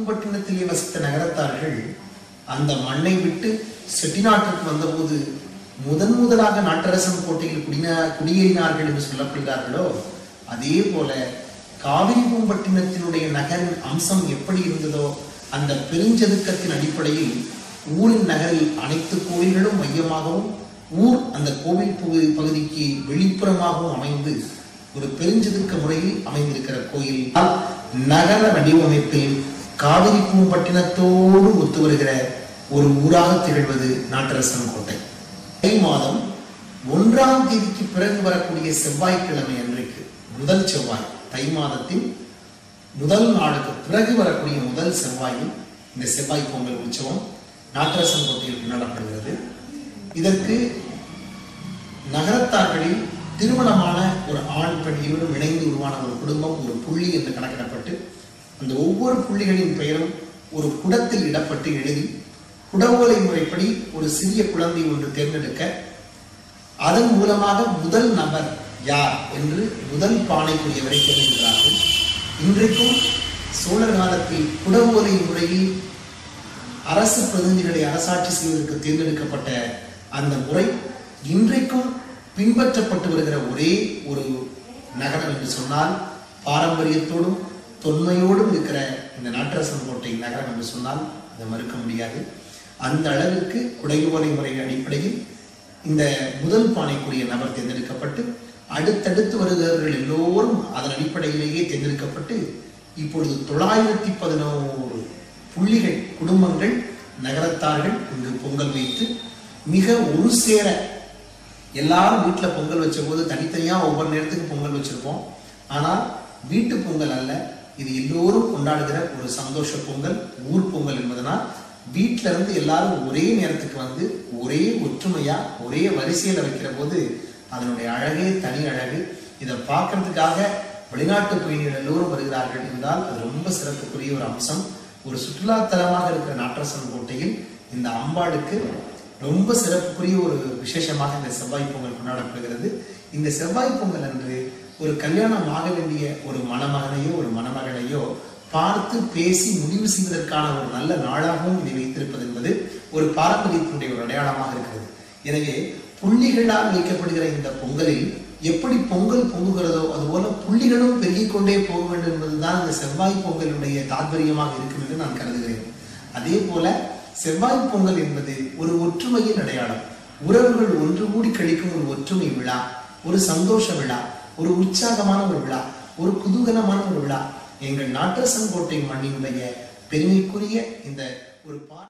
பூம்பட்டினத்திலே வசித்த நகரத்தார்கள் அந்த மண்ணை விட்டு செட்டிநாட்டுக்கு வந்தபோது முதலாக நாட்டரசன் கோட்டையில் குடியேறினார்கள் என்று சொல்லப்படுகிறார்களோ, அதே போல காவிரி பூம்பட்டினத்தினுடைய நகரின் அம்சம் எப்படி இருந்ததோ அந்த பெருஞ்சதுக்கத்தின் அடிப்படையில் ஊரின் நகரில் அனைத்து கோவில்களும் மையமாகவும் ஊர் அந்த கோவில் பகுதிக்கு வெளிப்புறமாகவும் அமைந்து ஒரு பெருஞ்சதுக்க முறையில் அமைந்திருக்கிற கோயில் நகர வடிவமைப்பில் காவிரி பூம்பட்டினத்தோடு ஒத்து வருகிற ஒரு ஊராக திகழ்வது நாட்டரசன் கோட்டை. தை மாதம் 1ஆம் தேதிக்கு பிறகு வரக்கூடிய செவ்வாய்க்கிழமை அன்றைக்கு, முதல் செவ்வாய், தை மாதத்தின் முதல் நாளுக்கு பிறகு வரக்கூடிய முதல் செவ்வாயில் இந்த செவ்வாய் பொங்கல் உற்சவம் நாட்டரசன் கோட்டையில் கொண்டாடப்படுகிறது. இதற்கு நகரத்தார்களில் திருமணமான ஒரு ஆண் பெண் இருவரும் இணைந்து உருவான ஒரு குடும்பம் ஒரு புள்ளி என்று கணக்கிடப்பட்டு அந்த ஒவ்வொரு புள்ளிகளின் பெயரும் ஒரு குடத்தில் இடப்பட்டு எழுதி குடவோலை முறைப்படி ஒரு சிறிய குழந்தை ஒன்று தேர்ந்தெடுக்க அதன் மூலமாக முதல் நபர் யார் என்று முதல் பானைக்குரியவரை தேர்ந்தெடுக்கிறார்கள். இன்றைக்கும் சோழர் காலத்தில் குடவோலை முறையில் அரசு பிரதிநிதிகளை அரசாட்சி செய்வதற்கு தேர்ந்தெடுக்கப்பட்ட அந்த முறை இன்றைக்கும் பின்பற்றப்பட்டு வருகிற ஒரே ஒரு நகரம் என்று சொன்னால், பாரம்பரியத்தோடும் தொன்மையோடும் இருக்கிற இந்த நாட்டரசன் கோட்டை நகரம் என்று சொன்னால் அதை மறுக்க முடியாது. அந்த அளவிற்கு குடையோலை முறை அடிப்படையில் இந்த முதல் பானைக்குரிய நபர் தேர்ந்தெடுக்கப்பட்டு அடுத்தடுத்து வருகிறவர்கள் எல்லோரும் அதன் அடிப்படையிலேயே தேர்ந்தெடுக்கப்பட்டு இப்பொழுது 911 புள்ளிகள் குடும்பங்கள் நகரத்தார்கள் இங்கு பொங்கல் வைத்து மிக ஒரு சேர எல்லாரும் வீட்டில் பொங்கல் வச்ச போது தனித்தனியா ஒவ்வொரு நேரத்துக்கு பொங்கல் வச்சிருப்போம். ஆனால் வீட்டு பொங்கல் அல்ல, இது எல்லோரும் கொண்டாடுகிற ஒரு சந்தோஷ பொங்கல், ஊர் பொங்கல் என்பதனால் வீட்டில இருந்து எல்லாரும் ஒரே நேரத்துக்கு வந்து ஒரே ஒற்றுமையா ஒரே வரிசையில வைக்கிற போது அதனுடைய அழகே தனி அழகு. இதை பார்க்கறதுக்காக வெளிநாட்டு பயணிகள் எல்லோரும் வருகிறார்கள் என்றால் அது ரொம்ப சிறப்புக்குரிய ஒரு அம்சம். ஒரு சுற்றுலாத்தலமாக இருக்கிற நாட்டரசன் கோட்டையில் இந்த அம்பாளுக்கு ரொம்ப சிறப்புக்குரிய ஒரு விசேஷமாக இந்த செவ்வாய் பொங்கல் கொண்டாடப்படுகிறது. இந்த செவ்வாய் பொங்கல் அன்று ஒரு கல்யாணம் ஆக வேண்டிய ஒரு மணமகனையோ ஒரு மணமகளையோ பார்த்து பேசி முடிவு செய்வதற்கான ஒரு நல்ல நாளாகவும் இதை வைத்திருப்பது என்பது ஒரு பாரம்பரியத்தினுடைய ஒரு அடையாளமாக இருக்கிறது. எனவே புள்ளிகளால் வைக்கப்படுகிற இந்த பொங்கலில் எப்படி பொங்கல் பொங்குகிறதோ அதுபோல புள்ளிகளும் பெருகிக் கொண்டே போக வேண்டும் என்பதுதான் இந்த செவ்வாய் பொங்கலுடைய தாற்பயமாக இருக்கும் என்று நான் கருதுகிறேன். அதே போல செவ்வாய் பொங்கல் என்பது ஒரு ஒற்றுமையின் அடையாளம். உறவுகள் ஒன்று கூடி கழிக்கும் ஒரு ஒற்றுமை விழா, ஒரு சந்தோஷ விழா, ஒரு உற்சாகமான ஒரு விழா, ஒரு குதூகலமான ஒரு விழா. எங்கள் நாட்டரசன் கோட்டை மண்ணினுடைய பெருமைக்குரிய இந்த ஒரு